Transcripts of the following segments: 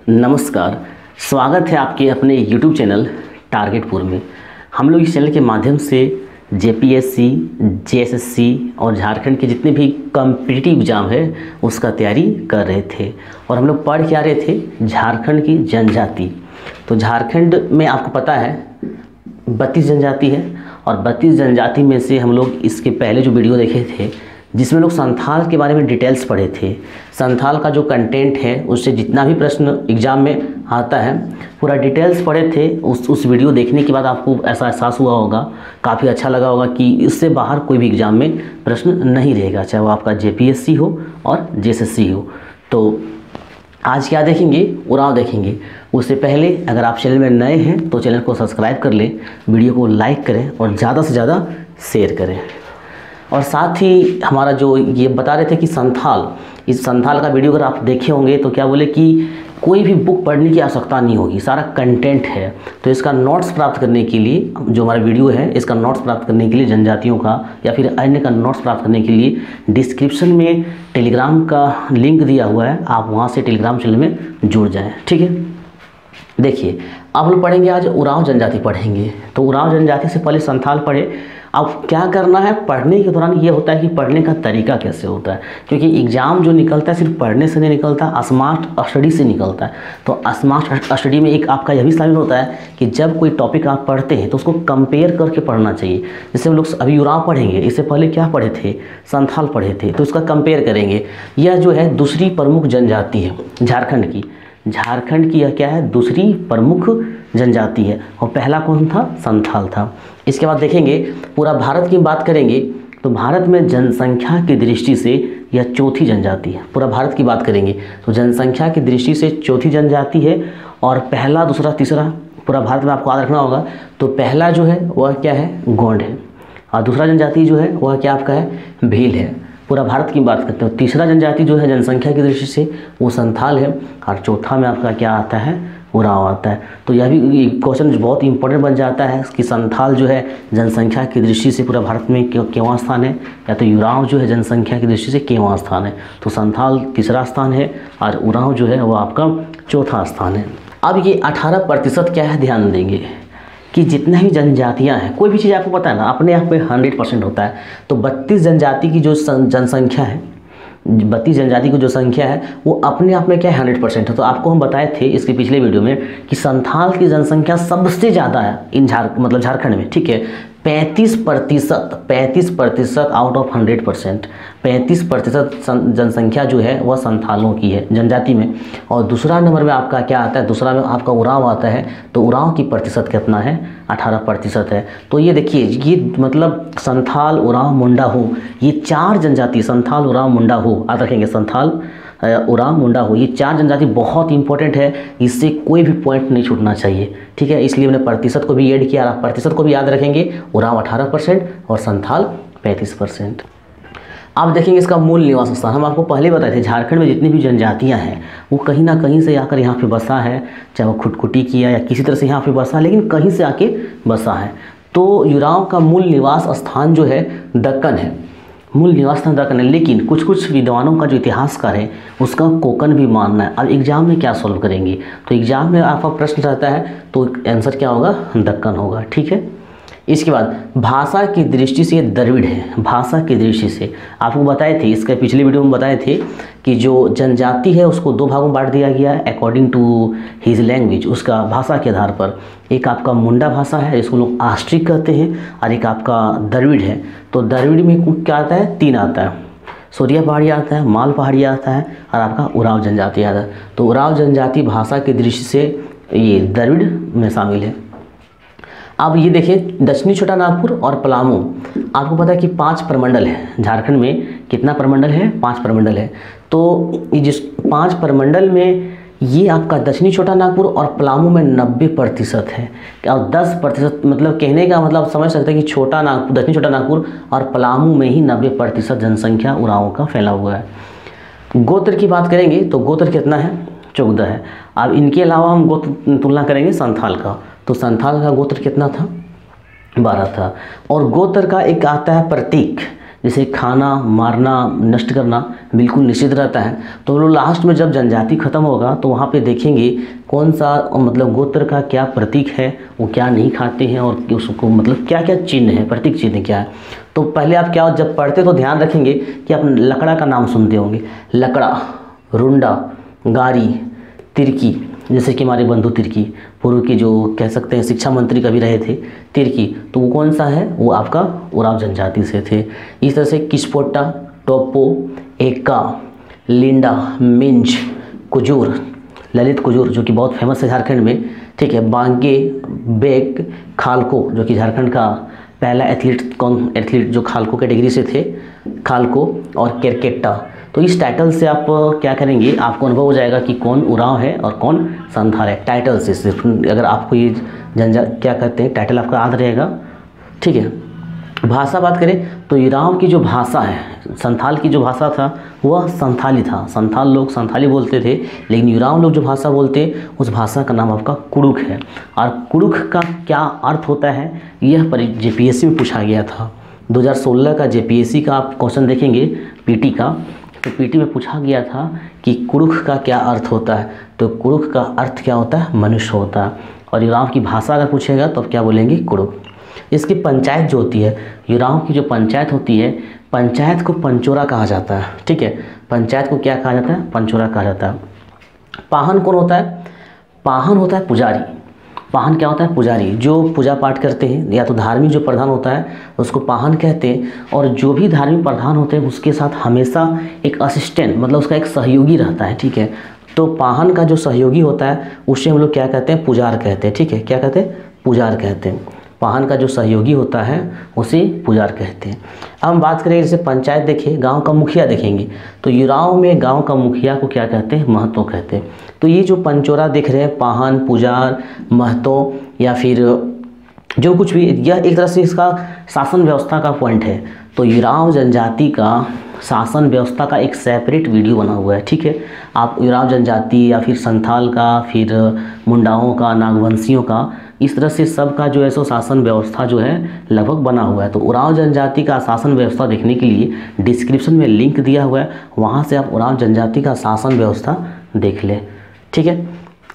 नमस्कार, स्वागत है आपके अपने YouTube चैनल टारगेटपुर में। हम लोग इस चैनल के माध्यम से जेपीएससी, जेएसएससी और झारखंड के जितने भी कॉम्पिटिटिव एग्ज़ाम है उसका तैयारी कर रहे थे और हम लोग पढ़ के आ रहे थे झारखंड की जनजाति। तो झारखंड में आपको पता है 32 जनजाति है और 32 जनजाति में से हम लोग इसके पहले जो वीडियो देखे थे जिसमें लोग संथाल के बारे में डिटेल्स पढ़े थे। संथाल का जो कंटेंट है उससे जितना भी प्रश्न एग्ज़ाम में आता है पूरा डिटेल्स पढ़े थे। उस वीडियो देखने के बाद आपको ऐसा एहसास हुआ होगा, काफ़ी अच्छा लगा होगा कि इससे बाहर कोई भी एग्ज़ाम में प्रश्न नहीं रहेगा, चाहे वो आपका जेपीएससी हो और जेएसएससी हो। तो आज क्या देखेंगे, उराव देखेंगे। उससे पहले अगर आप चैनल में नए हैं तो चैनल को सब्सक्राइब कर लें, वीडियो को लाइक करें और ज़्यादा से ज़्यादा शेयर करें। और साथ ही हमारा जो ये बता रहे थे कि संथाल, इस संथाल का वीडियो अगर आप देखे होंगे तो क्या बोले कि कोई भी बुक पढ़ने की आवश्यकता नहीं होगी, सारा कंटेंट है। तो इसका नोट्स प्राप्त करने के लिए जो हमारा वीडियो है इसका नोट्स प्राप्त करने के लिए जनजातियों का या फिर अन्य का नोट्स प्राप्त करने के लिए डिस्क्रिप्शन में टेलीग्राम का लिंक दिया हुआ है, आप वहाँ से टेलीग्राम चैनल में जुड़ जाएँ। ठीक है, देखिए अब हम लोग पढ़ेंगे आज उराव जनजाति पढ़ेंगे। तो उराव जनजाति से पहले संथाल पढ़े। अब क्या करना है, पढ़ने के दौरान ये होता है कि पढ़ने का तरीका कैसे होता है, क्योंकि एग्ज़ाम जो निकलता है सिर्फ पढ़ने से नहीं निकलता, स्मार्ट स्टडी से निकलता है। तो स्मार्ट स्टडी में एक आपका यह भी शामिल होता है कि जब कोई टॉपिक आप पढ़ते हैं तो उसको कंपेयर करके पढ़ना चाहिए। जैसे हम लोग अभी उराव पढ़ेंगे, इससे पहले क्या पढ़े थे, संथाल पढ़े थे, तो उसका कंपेयर करेंगे। यह जो है दूसरी प्रमुख जनजाति है झारखंड की। झारखंड की यह क्या है, दूसरी प्रमुख जनजाति है और पहला कौन था, संथाल था। इसके बाद देखेंगे पूरा भारत की बात करेंगे तो भारत में जनसंख्या की दृष्टि से यह चौथी जनजाति है। पूरा भारत की बात करेंगे तो जनसंख्या की दृष्टि से चौथी जनजाति है और पहला, दूसरा, तीसरा पूरा भारत में आपको याद रखना होगा। तो पहला जो है वह क्या है, गोंड है, और दूसरा जनजाति जो है वह क्या आपका है, भील है। पूरा भारत की बात करते हो। तीसरा जनजाति जो है जनसंख्या की दृष्टि से वो संथाल है और चौथा में आपका क्या आता है, उराव आता है। तो यह भी क्वेश्चन बहुत इंपॉर्टेंट बन जाता है कि संथाल जो है जनसंख्या की दृष्टि से पूरा भारत में केवां स्थान है, या तो उराव जो है जनसंख्या की दृष्टि से केवां स्थान है। तो संथाल तीसरा स्थान है और उराव जो है वो आपका चौथा स्थान है। अब ये 18% क्या है, ध्यान देंगे कि जितने भी जनजातियां हैं, कोई भी चीज़ आपको पता है ना अपने आप में 100% होता है। तो 32 जनजाति की जो जनसंख्या है, 32 जनजाति की जो संख्या है वो अपने आप में क्या है, 100% है। तो आपको हम बताए थे इसके पिछले वीडियो में कि संथाल की जनसंख्या सबसे ज़्यादा है मतलब झारखंड में। ठीक है, 35% आउट ऑफ 100%, 35% जनसंख्या जो है वह संथालों की है जनजाति में। और दूसरा नंबर में आपका क्या आता है, दूसरा में आपका उराव आता है। तो उराव की प्रतिशत कितना है, 18% है। तो ये देखिए, ये मतलब संथाल, उराव, मुंडा हो, ये चार जनजाति, संथाल, उराव, मुंडा हो, याद रखेंगे, संथाल, उराव, मुंडा हो, ये चार जनजाति बहुत इंपॉर्टेंट है। इससे कोई भी पॉइंट नहीं छूटना चाहिए। ठीक है, इसलिए मैंने प्रतिशत को भी ऐड किया। आप प्रतिशत को भी याद रखेंगे, उराव 18% और संथाल 35%। आप देखेंगे इसका मूल निवास स्थान, हम आपको पहले बताए थे झारखंड में जितनी भी जनजातियां हैं वो कहीं ना कहीं से आकर यहाँ पे बसा है, चाहे वो खुदकुटी किया या किसी तरह से यहाँ पे बसा, लेकिन कहीं से आके बसा है। तो उराव का मूल निवास स्थान जो है दक्कन है, मूल निवास स्थान दक्कन है। लेकिन कुछ कुछ विद्वानों का जो इतिहासकार है उसका कोकन भी मानना है। अब एग्जाम में क्या सॉल्व करेंगे, तो एग्जाम में आपका प्रश्न रहता है तो आंसर क्या होगा, दक्कन होगा। ठीक है, इसके बाद भाषा की दृष्टि से द्रविड़ है। भाषा की दृष्टि से आपको बताए थे, इसके पिछले वीडियो में बताए थे कि जो जनजाति है उसको दो भागों में बांट दिया गया है अकॉर्डिंग टू हिज लैंग्वेज, उसका भाषा के आधार पर। एक आपका मुंडा भाषा है जिसको लोग आस्ट्रिक कहते हैं और एक आपका द्रविड़ है। तो द्रविड़ में क्या आता है, 3 आता है, सोरिया पहाड़ी आता है, माल पहाड़ी आता है और आपका उराव जनजाति आता है। तो उराव जनजाति भाषा की दृष्टि से ये द्रविड़ में शामिल है। अब ये देखिए दक्षिणी छोटा नागपुर और पलामू, आपको पता है कि 5 प्रमंडल है झारखंड में। कितना प्रमंडल है, 5 प्रमंडल है। तो ये जिस 5 प्रमंडल में ये आपका दक्षिणी छोटा नागपुर और पलामू में 90% है और 10% मतलब कहने का मतलब समझ सकते हैं कि छोटा नागपुर, दक्षिणी छोटा नागपुर और पलामू में ही 90% जनसंख्या उरावों का फैला हुआ है। गोत्र की बात करेंगे तो गोत्र कितना है, 14 है। अब इनके अलावा हम गोत्र तुलना करेंगे संथाल का, तो संथाल का गोत्र कितना था, 12 था। और गोत्र का एक आता है प्रतीक, जैसे खाना, मारना, नष्ट करना बिल्कुल निषिद्ध रहता है। तो वो लोग लास्ट में जब जनजाति खत्म होगा तो वहाँ पे देखेंगे कौन सा मतलब गोत्र का क्या प्रतीक है, वो क्या नहीं खाते हैं और उसको मतलब क्या क्या चिन्ह है, प्रतीक चिन्ह क्या है। तो पहले आप क्या जब पढ़ते तो ध्यान रखेंगे कि आप लकड़ा का नाम सुनते होंगे, लकड़ा, रुंडा, गारी, तिरकी, जैसे कि हमारे बंधु तिर्की पूर्व के जो कह सकते हैं शिक्षा मंत्री कभी रहे थे तिर्की, तो वो कौन सा है, वो आपका उरांव जनजाति से थे। इस तरह से किस्पोट्टा, टोपो, एका, लिंडा, मिंज, कुजूर, ललित कुजूर जो कि बहुत फेमस है झारखंड में, ठीक है, बांगे, बेग, खालको जो कि झारखंड का पहला एथलीट जो खालको कैटेगरी से थे, खालको, और केरकेट्टा। तो इस टाइटल से आप क्या करेंगे, आपको अनुभव हो जाएगा कि कौन उरांव है और कौन संथाल है। टाइटल से सिर्फ अगर आपको ये क्या कहते हैं टाइटल आपका याद रहेगा, ठीक है। भाषा बात करें तो उरांव की जो भाषा है, संथाल की जो भाषा था वह संथाली था। संथाल लोग संथाली बोलते थे, लेकिन उरांव लोग जो भाषा बोलते हैं उस भाषा का नाम आपका कुड़ुक है। और कुड़ुक का क्या अर्थ होता है यह जेपीएससी में पूछा गया था। 2016 का जेपीएससी का आप क्वेश्चन देखेंगे पीटी का, तो पीटी में पूछा गया था कि कुड़ुक का क्या अर्थ होता है। तो कुड़ुक का अर्थ क्या होता है, मनुष्य होता है। और उरांव की भाषा अगर पूछेगा तो क्या बोलेंगे, कुड़ुक। इसकी पंचायत जो होती है, उरांव की जो पंचायत होती है, पंचायत को पंचोरा कहा जाता है, ठीक है। पंचायत को क्या कहा जाता है, पंचोरा कहा जाता है। पाहन कौन होता है, पाहन होता है पुजारी। पाहन क्या होता है, पुजारी, जो पूजा पाठ करते हैं या तो धार्मिक जो प्रधान होता है उसको पाहन कहते हैं। और जो भी धार्मिक प्रधान होते हैं उसके साथ हमेशा एक असिस्टेंट मतलब उसका एक सहयोगी रहता है, ठीक है। तो पाहन का जो सहयोगी होता है उसे हम लोग क्या कहते हैं, पुजार कहते हैं, ठीक है। क्या कहते हैं, पुजार कहते हैं। पाहन का जो सहयोगी होता है उसे पुजार कहते हैं। अब हम बात करें जैसे पंचायत देखिए, गांव का मुखिया देखेंगे तो उरांव में गांव का मुखिया को क्या कहते हैं, महतो कहते हैं। तो ये जो पंचोरा देख रहे हैं, पाहन, पुजार, महतो या फिर जो कुछ भी, यह एक तरह से इसका शासन व्यवस्था का पॉइंट है। तो उरांव जनजाति का शासन व्यवस्था का एक सेपरेट वीडियो बना हुआ है, ठीक है। आप उरांव जनजाति या फिर संथाल का, फिर मुंडाओं का, नागवंशियों का, इस तरह से सबका जो है सो शासन व्यवस्था जो है लगभग बना हुआ है। तो उरांव जनजाति का शासन व्यवस्था देखने के लिए डिस्क्रिप्शन में लिंक दिया हुआ है, वहाँ से आप उरांव जनजाति का शासन व्यवस्था देख लें, ठीक है।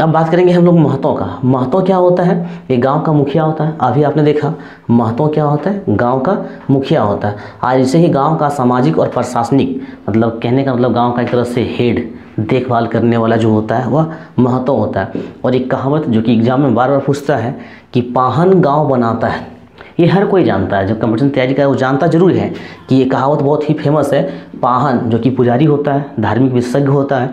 अब बात करेंगे हम लोग महतों का। महतो क्या होता है, ये गांव का मुखिया होता है। अभी आपने देखा महतो क्या होता है, गांव का मुखिया होता है। आज इसे ही गांव का सामाजिक और प्रशासनिक मतलब कहने का मतलब गांव का एक तरह से हेड, देखभाल करने वाला जो होता है वह महतो होता है। और एक कहावत जो कि एग्जाम में बार बार पूछता है कि पाहन गाँव बनाता है, ये हर कोई जानता है, जब कंपटीशन तैयारी का वो जानता जरूर है कि ये कहावत बहुत ही फेमस है। पाहन जो कि पुजारी होता है, धार्मिक विशेषज्ञ होता है,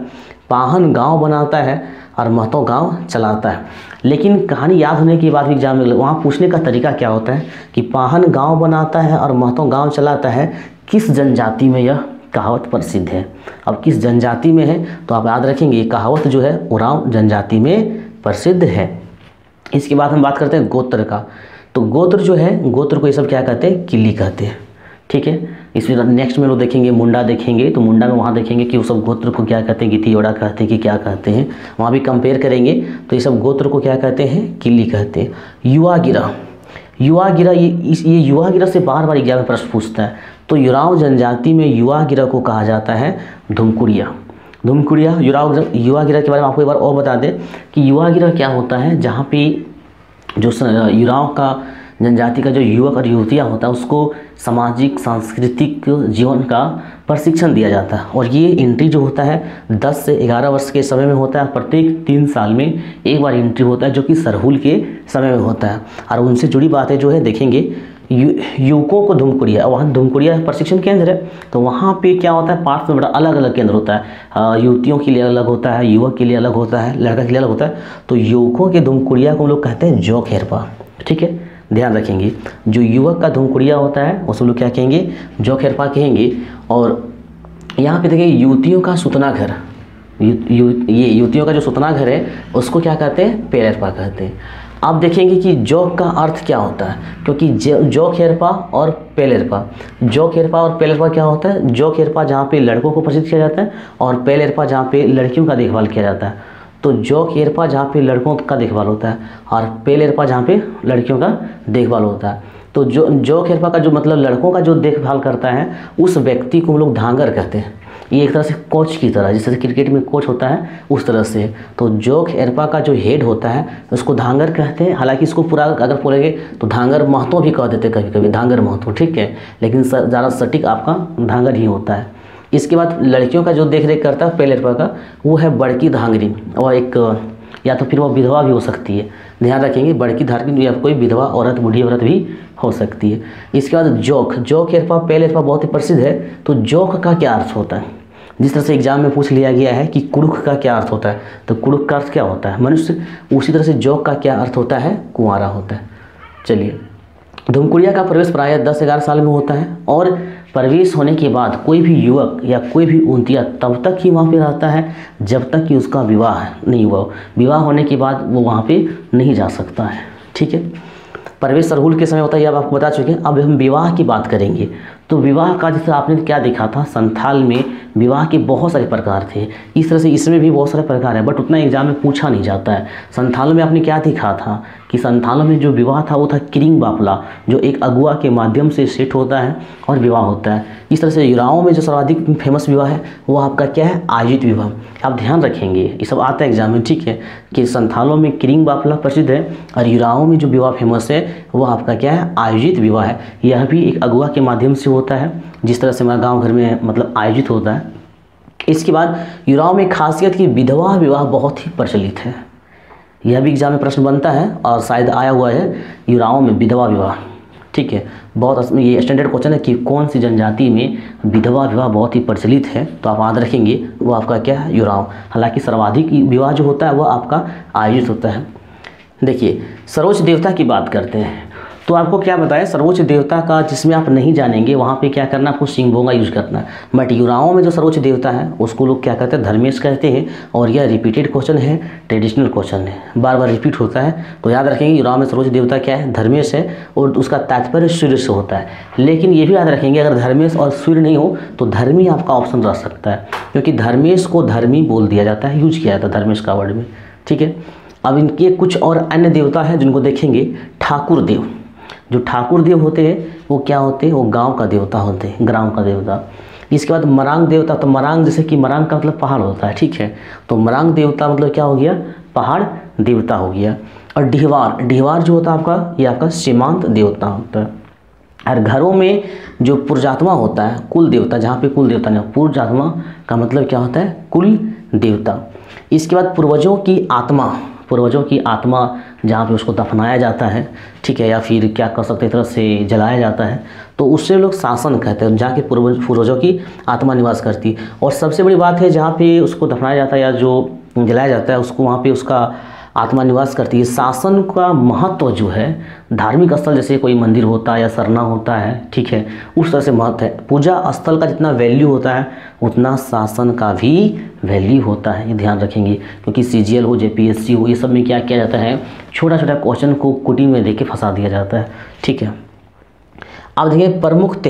पाहन गांव बनाता है और महतो गांव चलाता है। लेकिन कहानी याद होने के बाद भी एग्जाम में वहाँ पूछने का तरीका क्या होता है कि पाहन गांव बनाता है और महतो गांव चलाता है, किस जनजाति में यह कहावत प्रसिद्ध है। अब किस जनजाति में है तो आप याद रखेंगे ये कहावत जो है उरांव जनजाति में प्रसिद्ध है। इसके बाद हम बात करते हैं गोत्र का। तो गोत्र जो है, गोत्र को ये सब क्या कहते हैं, किली कहते हैं, ठीक है। इसमें नेक्स्ट में लोग देखेंगे मुंडा देखेंगे, तो मुंडा में वहाँ देखेंगे कि वो सब गोत्र को क्या कहते हैं, गितियोड़ा कहते हैं कि क्या कहते हैं, वहाँ भी कंपेयर करेंगे। तो ये सब गोत्र को क्या कहते हैं, किली कहते हैं। युवा गिरा, युवा गिरा, ये युवा गिरा से बार बार एग्जाम में प्रश्न पूछता है। तो उरांव जनजाति में युवा गिरा को कहा जाता है धुमकुड़िया। धुमकुड़िया युवा गिरा के बारे में आपको एक बार और बता दें कि युवा गिरा क्या होता है, जहाँ पे जो उरांव का जनजाति का जो युवक और युवतियाँ होता है उसको सामाजिक सांस्कृतिक जीवन का प्रशिक्षण दिया जाता है। और ये एंट्री जो होता है 10 से 11 वर्ष के समय में होता है। प्रत्येक 3 साल में एक बार एंट्री होता है जो कि सरहुल के समय में होता है। और उनसे जुड़ी बातें जो है देखेंगे, युवकों को धुमकुड़िया, वहाँ धुमकुड़िया प्रशिक्षण केंद्र है। तो वहाँ पे क्या होता है, पार्ट में बड़ा अलग अलग केंद्र होता है। युवतियों के लिए अलग होता है, युवक के लिए अलग होता है, लड़का के लिए अलग होता है। तो युवकों के धुमकुड़िया को हम लोग कहते हैं जौ खेरपा, ठीक है, ध्यान रखेंगे। जो युवक का धुमकुड़िया होता है उसको लोग क्या कहेंगे, जौ खेरपा कहेंगे। और यहाँ पे देखिए युवतियों का सुतना घर, ये युवतियों का जो सुतना घर है उसको क्या कहते हैं, पेरेरपा कहते हैं। आप देखेंगे कि जौ का अर्थ क्या होता है, क्योंकि जौ खेरपा और पेलेरपा, जौ खेरपा और पेलेरपा क्या होता है, जौ खेरपा जहाँ पे लड़कों को प्रशिक्षित किया जाता है और पेलेरपा जहाँ पे लड़कियों का देखभाल किया जाता है। तो जौ खेरपा जहाँ पे लड़कों का देखभाल होता है और पेलेरपा जहाँ पे लड़कियों का देखभाल होता है। तो जोक हेरपा का जो मतलब लड़कों का जो देखभाल करता है उस व्यक्ति को हम लोग धांगर कहते हैं। ये एक तरह से कोच की तरह, जैसे क्रिकेट में कोच होता है उस तरह से। तो जोक हेरपा का जो हेड होता है उसको धांगर कहते हैं। हालांकि इसको पूरा अगर बोलेंगे तो धांगर महतो भी कह देते हैं कभी कभी, धांगर महतो, ठीक है, लेकिन ज़्यादा सटीक आपका धांगर ही होता है। इसके बाद लड़कियों का जो देख रेख करता है पेल हेरपा का, वो है बड़की धांगरी, और एक या तो फिर वो विधवा भी हो सकती है, ध्यान रखेंगे, बड़की धांगरी या कोई विधवा औरत, बूढ़ी औरत भी हो सकती है। इसके बाद जोक हेरपा पेल हेरपा बहुत ही प्रसिद्ध है। तो जोक का क्या अर्थ होता है, जिस तरह से एग्जाम में पूछ लिया गया है कि कुड़ुख का क्या अर्थ होता है, तो कुड़ुख का अर्थ क्या होता है, मनुष्य। उसी तरह से जोक का क्या अर्थ होता है, कुंवारा होता है। चलिए, धूमकुड़िया का प्रवेश प्रायः 10-11 साल में होता है, और प्रवेश होने के बाद कोई भी युवक या कोई भी ऊंटिया तब तक ही वहाँ पे रहता है जब तक कि उसका विवाह नहीं हुआ। विवाह होने के बाद वो वहाँ पे नहीं जा सकता है, ठीक है। प्रवेश सरहुल के समय होता है, ये अब आपको बता चुके हैं। अब हम विवाह की बात करेंगे। तो विवाह का जैसे आपने क्या देखा था, संथाल में विवाह के बहुत सारे प्रकार थे, इस तरह से इसमें भी बहुत सारे प्रकार है, बट उतना एग्जाम में पूछा नहीं जाता है। संथालों में आपने क्या देखा था कि संथालों में जो विवाह था वो था किरिंग बापला, जो एक अगुआ के माध्यम से सेट होता है और विवाह होता है। इस तरह से युराओं में जो सर्वाधिक फेमस विवाह है वो आपका क्या है, आयोजित विवाह। आप ध्यान रखेंगे, ये सब आता है एग्जाम में, ठीक है, कि संथालों में किरिंग बापला प्रसिद्ध है, और युराओं में जो विवाह फेमस है वो आपका क्या है, आयोजित विवाह है। यह भी एक अगुआ के माध्यम से होता है, जिस तरह से हमारा गांव घर में मतलब आयोजित होता है। इसके बाद युराओं में खासियत की विधवा विवाह बहुत ही प्रचलित है। यह भी एग्जाम में प्रश्न बनता है और शायद आया हुआ है, युराओं में विधवा विवाह, ठीक है। बहुत ये स्टैंडर्ड क्वेश्चन है कि कौन सी जनजाति में विधवा विवाह बहुत ही प्रचलित है, तो आप याद रखेंगे वो आपका क्या है, युराओं। हालांकि सर्वाधिक विवाह जो होता है वह आपका आयोजित होता है। देखिए, सर्वोच्च देवता की बात करते हैं, तो आपको क्या बताया, सर्वोच्च देवता का जिसमें आप नहीं जानेंगे वहाँ पे क्या करना, आपको सिंगभोंगा यूज करना है। बट युराओं में जो सर्वोच्च देवता है उसको लोग क्या कहते हैं, धर्मेश कहते हैं, और यह रिपीटेड क्वेश्चन है, ट्रेडिशनल क्वेश्चन है, बार बार रिपीट होता है। तो याद रखेंगे युराओं में सर्वोच्च देवता क्या है, धर्मेश है, और उसका तात्पर्य सूर्य से होता है। लेकिन ये भी याद रखेंगे, अगर धर्मेश और सूर्य नहीं हो तो धर्मी आपका ऑप्शन रह सकता है, क्योंकि धर्मेश को धर्मी बोल दिया जाता है, यूज किया जाता है धर्मेश का वर्ड में, ठीक है। अब इनके कुछ और अन्य देवता हैं जिनको देखेंगे। ठाकुर देव, जो ठाकुर देव होते हैं वो क्या होते हैं, वो गांव का देवता होते हैं, ग्राम का देवता। इसके बाद मरांग देवता, तो मरांग जैसे कि मरांग का मतलब पहाड़ होता है, ठीक है, तो मरांग देवता मतलब क्या हो गया, पहाड़ देवता हो गया। और डिहवार जो होता है आपका, ये आपका सीमांत देवता होता है। और घरों में जो पुरजात्मा होता है, कुल देवता, जहाँ पे कुल देवता नहीं, पुरजात्मा का मतलब क्या होता है, कुल देवता। इसके बाद पूर्वजों की आत्मा जहाँ पे उसको दफनाया जाता है, ठीक है, या फिर क्या कर सकते हैं, तरह से जलाया जाता है, तो उससे लोग शासन कहते हैं, जहाँ के पूर्वजों की आत्मा निवास करती। और सबसे बड़ी बात है, जहाँ पे उसको दफनाया जाता है या जो जलाया जाता है उसको, वहाँ पे उसका आत्मा निवास करती है। शासन का महत्व जो है, धार्मिक स्थल जैसे कोई मंदिर होता है या सरना होता है, ठीक है, उस तरह से महत्व है। पूजा स्थल का जितना वैल्यू होता है उतना शासन का भी वैल्यू होता है, ये ध्यान रखेंगे। क्योंकि CGL हो, JPSC हो, ये सब में क्या किया जाता है, छोटा छोटा क्वेश्चन को कुटी में दे के फंसा दिया जाता है, ठीक है। अब देखिए प्रमुख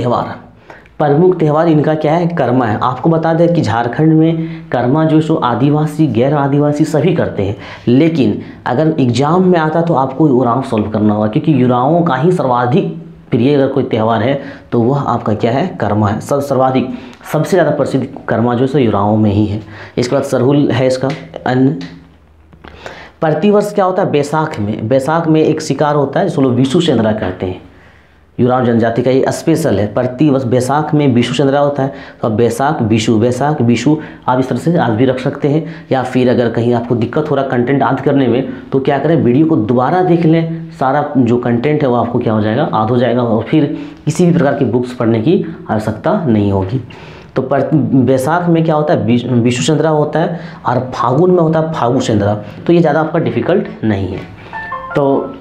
त्यौहार इनका क्या है, कर्मा है। आपको बता दें कि झारखंड में कर्मा जो सो आदिवासी, गैर आदिवासी सभी करते हैं, लेकिन अगर एग्जाम में आता तो आपको युराओं सॉल्व करना होगा, क्योंकि युराओं का ही सर्वाधिक प्रिय अगर कोई त्यौहार है तो वह आपका क्या है, कर्मा है। सर्वाधिक सबसे ज़्यादा प्रसिद्ध कर्मा जो है युराओं में ही है। इसके बाद सरहुल है इसका अन्य। प्रतिवर्ष क्या होता है, बैसाख में एक शिकार होता है जिसको लोग विशु चंद्रा कहते हैं। युराओं जनजाति का ये स्पेशल है, प्रतिवर्ष बैसाख में विशु चंद्रा होता है। तो अब बैसाख विशु आप इस तरह से आज भी रख सकते हैं। या फिर अगर कहीं आपको दिक्कत हो रहा कंटेंट याद करने में, तो क्या करें, वीडियो को दोबारा देख लें, सारा जो कंटेंट है वो आपको क्या हो जाएगा, याद हो जाएगा, और फिर किसी भी प्रकार की बुक्स पढ़ने की आवश्यकता नहीं होगी। तो बैसाख में क्या होता है, विशु चंद्रा होता है, और फागुन में होता है फागु चंद्रा। तो ये ज़्यादा आपका डिफ़िकल्ट नहीं है। तो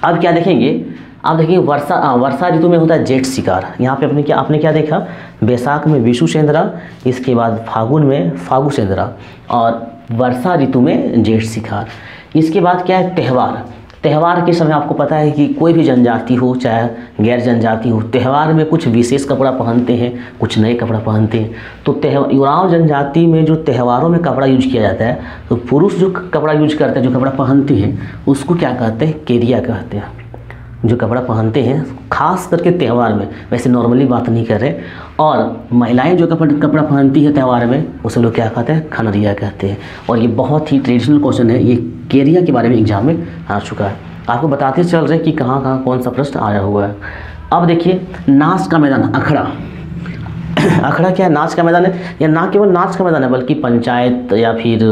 अब क्या देखेंगे, आप देखिए वर्षा ऋतु में होता है जेठ शिकार। यहाँ पे आपने क्या देखा, बैसाख में विशु चंद्रा, इसके बाद फागुन में फागु चंद्रा, और वर्षा ऋतु में जेठ शिकार। इसके बाद क्या है, त्यौहार के समय आपको पता है कि कोई भी जनजाति हो चाहे गैर जनजाति हो, त्यौहार में कुछ विशेष कपड़ा पहनते हैं, कुछ नए कपड़ा पहनते हैं। तो युराओं जनजाति में जो त्यौहारों में कपड़ा यूज किया जाता है, तो पुरुष जो कपड़ा यूज करते हैं, जो कपड़ा पहनते हैं, उसको क्या कहते हैं, केरिया कहते हैं। जो कपड़ा पहनते हैं, खास करके त्यौहार में, वैसे नॉर्मली बात नहीं कर रहे। और महिलाएं जो कपड़ा पहनती है त्यौहार में, उसे लोग क्या कहते हैं, खनरिया कहते हैं। और ये बहुत ही ट्रेडिशनल क्वेश्चन है, ये केरिया के बारे में एग्जाम में आ चुका है। आपको बताते चल रहे हैं कि कहाँ कहाँ कौन सा प्रश्न आया हुआ है। अब देखिए, नाच का मैदान, अखड़ा। अखड़ा क्या है? नाच का मैदान है, या ना केवल नाच का मैदान है बल्कि पंचायत या फिर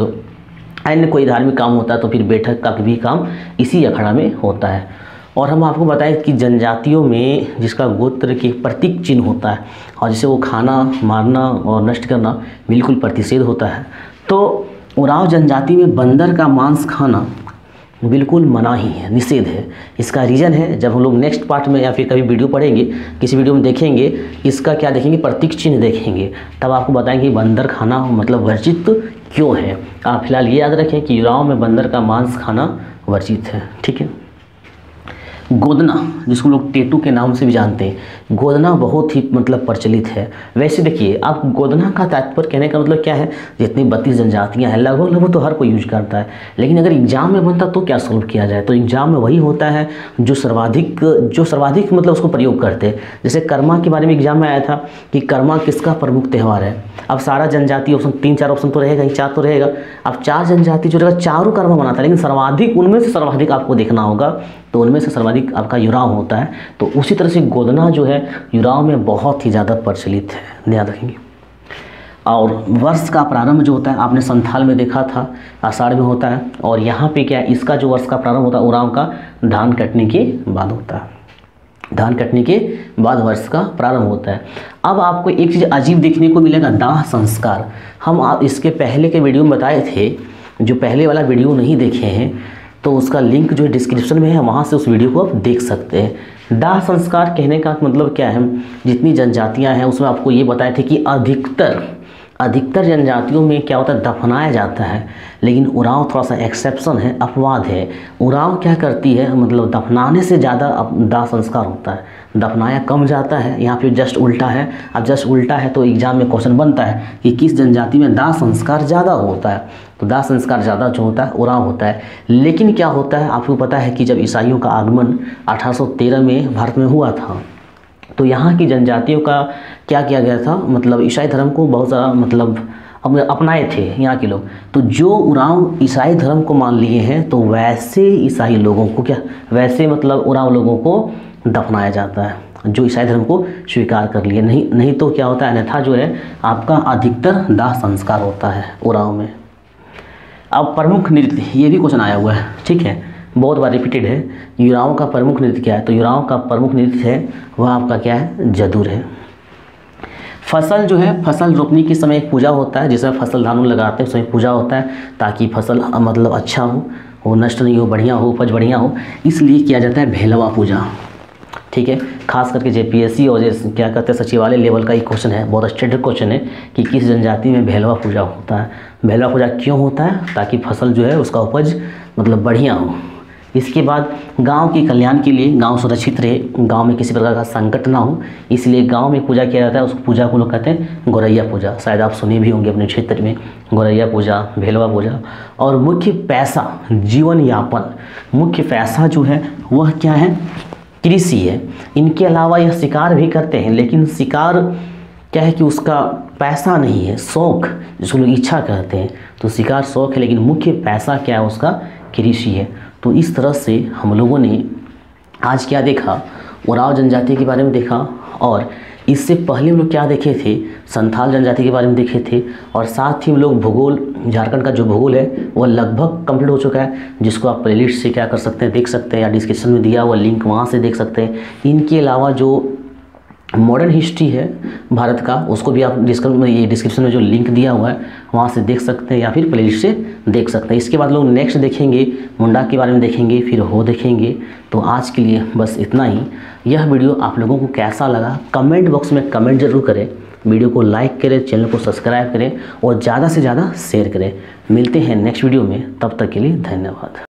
अन्य कोई धार्मिक काम होता है तो फिर बैठक का भी काम इसी अखड़ा में होता है। और हम आपको बताएं कि जनजातियों में जिसका गोत्र के प्रतीक चिन्ह होता है और जिसे वो खाना, मारना और नष्ट करना बिल्कुल प्रतिषेध होता है। तो उरांव जनजाति में बंदर का मांस खाना बिल्कुल मना ही है, निषेध है। इसका रीज़न है, जब हम लोग नेक्स्ट पार्ट में या फिर कभी वीडियो पढ़ेंगे, किसी वीडियो में देखेंगे, इसका क्या देखेंगे, प्रतीक चिन्ह देखेंगे, तब आपको बताएंगे बंदर खाना मतलब वर्जित क्यों है। आप फिलहाल ये याद रखें कि उरांव में बंदर का मांस खाना वर्जित है। ठीक है। गोदना, जिसको लोग टेटू के नाम से भी जानते हैं, गोदना बहुत ही मतलब प्रचलित है। वैसे देखिए, आप गोदना का तात्पर्य कहने का मतलब क्या है, जितनी 32 जनजातियां हैं लगभग तो हर कोई यूज करता है। लेकिन अगर एग्जाम में बनता तो क्या सोल्व किया जाए, तो एग्जाम में वही होता है जो सर्वाधिक मतलब उसको प्रयोग करते हैं। जैसे कर्मा के बारे में एग्जाम में आया था कि कर्मा किसका प्रमुख त्यौहार है। अब सारा जनजाति ऑप्शन 3-4 ऑप्शन तो रहेगा ही, 4 तो रहेगा। अब 4 जनजाति जो रहेगा, चारों कर्मा मनाता है, लेकिन सर्वाधिक उनमें से सर्वाधिक आपको देखना होगा, तो उनमें से सर्वाधिक आपका उरांव होता है। तो उसी तरह से गोदना जो है उरांव में बहुत ही ज़्यादा प्रचलित है, ध्यान रखेंगे। और वर्ष का प्रारंभ जो होता है, आपने संथाल में देखा था आषाढ़ में होता है, और यहाँ पे क्या है, इसका जो वर्ष का प्रारंभ होता है उरांव का धान कटने के बाद होता है। धान कटने के बाद वर्ष का प्रारंभ होता है। अब आपको एक चीज़ अजीब देखने को मिलेगा, दाह संस्कार। हम आप इसके पहले के वीडियो में बताए थे, जो पहले वाला वीडियो नहीं देखे हैं तो उसका लिंक जो है डिस्क्रिप्शन में है, वहाँ से उस वीडियो को आप देख सकते हैं। दाह संस्कार कहने का मतलब क्या है, जितनी जनजातियाँ हैं उसमें आपको ये बताए थे कि अधिकतर जनजातियों में क्या होता है, दफनाया जाता है। लेकिन उरांव थोड़ा सा एक्सेप्शन है, अपवाद है। उरांव क्या करती है, मतलब दफनाने से ज़्यादा दाह संस्कार होता है, दफनाया कम जाता है। यहाँ पे जस्ट उल्टा है। अब जस्ट उल्टा है तो एग्जाम में क्वेश्चन बनता है कि किस जनजाति में दाह संस्कार ज़्यादा होता है, तो दाह संस्कार ज़्यादा जो होता है उरांव होता है। लेकिन क्या होता है, आपको पता है कि जब ईसाइयों का आगमन 1813 में भारत में हुआ था, तो यहाँ की जनजातियों का क्या किया गया था, मतलब ईसाई धर्म को बहुत ज़्यादा मतलब अपनाए थे यहाँ के लोग। तो जो उरांव ईसाई धर्म को मान लिए हैं, तो वैसे ईसाई लोगों को वैसे मतलब उरांव लोगों को दफनाया जाता है, जो ईसाई धर्म को स्वीकार कर लिए। नहीं तो क्या होता है, अन्यथा जो है आपका अधिकतर दाह संस्कार होता है उरांव में। अब प्रमुख नृत्य, ये भी क्वेश्चन आया हुआ है, ठीक है, बहुत बार रिपीटेड है। उरांव का प्रमुख नृत्य क्या है, तो उरांव का प्रमुख नृत्य है वह आपका क्या है, जदुर है। फसल जो है, फसल रोपने के समय एक पूजा होता है, जिसमें फसल धान लगाते हैं उसमें पूजा होता है, ताकि फसल मतलब अच्छा हो, वो नष्ट नहीं हो, बढ़िया हो, उपज बढ़िया हो, इसलिए किया जाता है भेलवा पूजा। ठीक है, खास करके जेपीएससी और क्या कहते हैं सचिवालय लेवल का एक क्वेश्चन है, बहुत स्टैंडर्ड क्वेश्चन है कि किस जनजाति में भेलवा पूजा होता है। भेलवा पूजा क्यों होता है, ताकि फसल जो है उसका उपज मतलब बढ़िया हो। इसके बाद गांव के कल्याण के लिए, गांव सुरक्षित रहे, गांव में किसी प्रकार का संकट ना हो, इसलिए गांव में पूजा किया जाता है। उस पूजा को लोग कहते हैं गौरैया पूजा। शायद आप सुने भी होंगे अपने क्षेत्र में, गौरैया पूजा, भेलवा पूजा। और मुख्य पैसा, जीवन यापन, मुख्य पैसा जो है वह क्या है, कृषि है। इनके अलावा यह शिकार भी करते हैं, लेकिन शिकार क्या है कि उसका पैसा नहीं है, शौक, जिसको लोग इच्छा कहते हैं। तो शिकार शौक है, लेकिन मुख्य पैसा क्या है उसका, कृषि है। तो इस तरह से हम लोगों ने आज क्या देखा, उरांव जनजाति के बारे में देखा, और इससे पहले हम लोग क्या देखे थे, संथाल जनजाति के बारे में देखे थे। और साथ ही हम लोग भूगोल, झारखंड का जो भूगोल है वह लगभग कंप्लीट हो चुका है, जिसको आप प्लेलिस्ट से क्या कर सकते हैं, देख सकते हैं, या डिस्क्रिप्शन में दिया हुआ लिंक वहाँ से देख सकते हैं। इनके अलावा जो मॉडर्न हिस्ट्री है भारत का, उसको भी आप डिस्क्रिप्शन में जो लिंक दिया हुआ है वहाँ से देख सकते हैं, या फिर प्लेलिस्ट से देख सकते हैं। इसके बाद लोग नेक्स्ट देखेंगे, मुंडा के बारे में देखेंगे, फिर हो देखेंगे। तो आज के लिए बस इतना ही। यह वीडियो आप लोगों को कैसा लगा कमेंट बॉक्स में कमेंट जरूर करें, वीडियो को लाइक करें, चैनल को सब्सक्राइब करें और ज़्यादा से ज़्यादा शेयर करें। मिलते हैं नेक्स्ट वीडियो में, तब तक के लिए धन्यवाद।